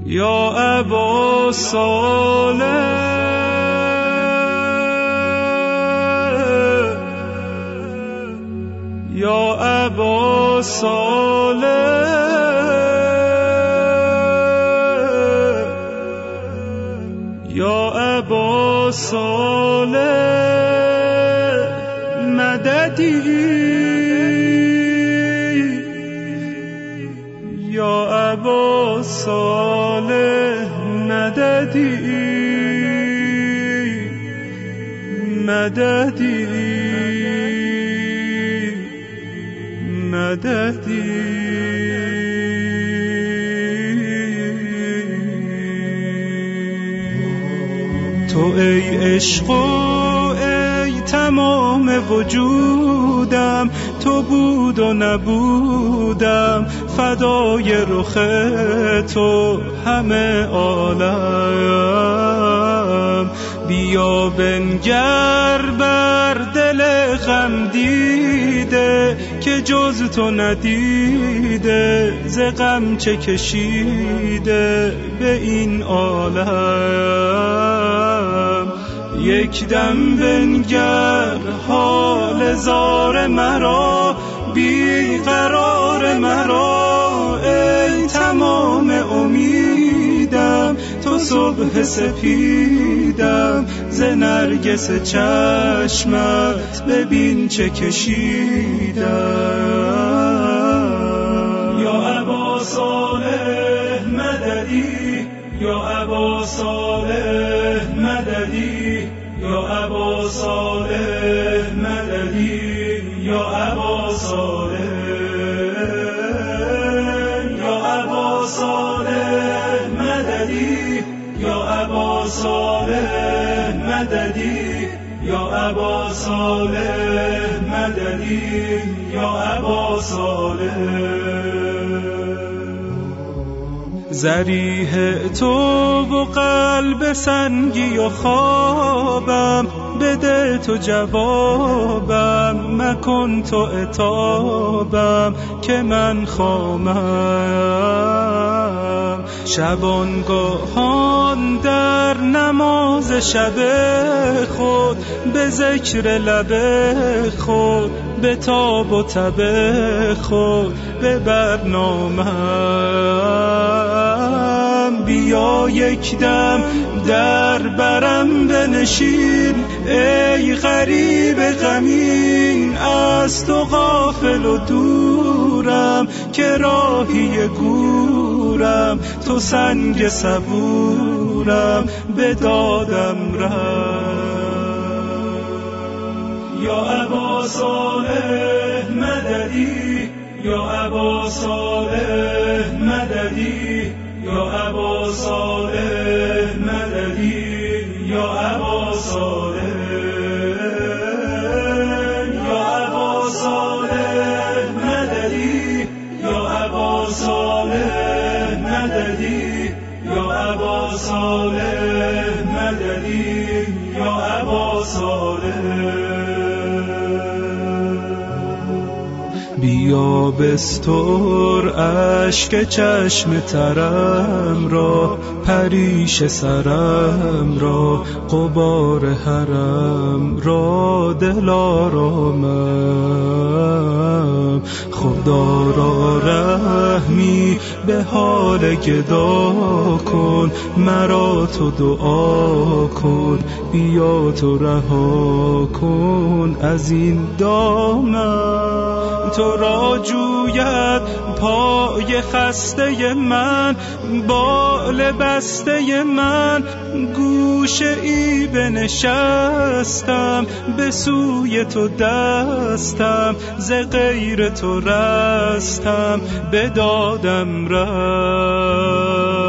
یا ابا صالح یا ابا صالح یا ابا صالح مددی یا ابا صالح مددی مددی مددی تو ای عشق و ای تمام وجودم، تو بود و نبودم فدای رخ تو همه عالم. بیا بنگر بر دل غم دیده که جز تو ندیده، ز غم چه کشیده به این عالم. یک دم بنگر حال زار مرا، بی قرار مرا، ای تمام امیدم، تو صبح سپیدم، ز نرگس چشمت ببین چه کشیدم. یا ابا صالح مددی یا ابا صالح مددی یا ابا صالح مددی یا ابا صالح یا ابا صالح مددی یا ابا صالح مددی یا ابا صالح مددی یا ابا صالح. ذریح تو و قلب سنگی و خوابم، بده تو جوابم، مکن تو عتابم که من خامم. شبانگاهان در نماز شب خود، به ذکر لب خود، به تاب و تب خود، به برنامم. بیا یک دم در برم بنشین، ای غریب غمین، از تو غافل و دورم، که راهی گورم، تو سنگ صبورم، به دادم رم. یا ابا صالح مددی یا ابا صالح مددی یا ابا صالح مددی یا ابا صالح یا ابا صالح مددی یا ابا صالح مددی یا ابا صالح مددی یا ابا صالح. بیا بستر اشک چشم ترم را، پریش سرم را، غبار حرم را، دلارامم. خدا را رحمی به حال گدا کن، مرا تو دعا کن، بیا تو رها کن از این دامن. تو را جوید پای خسته من، بال بسته من، گوشه ای بنشستم، به سوی تو دستم، ز غیر تو رستم، به دادم رست.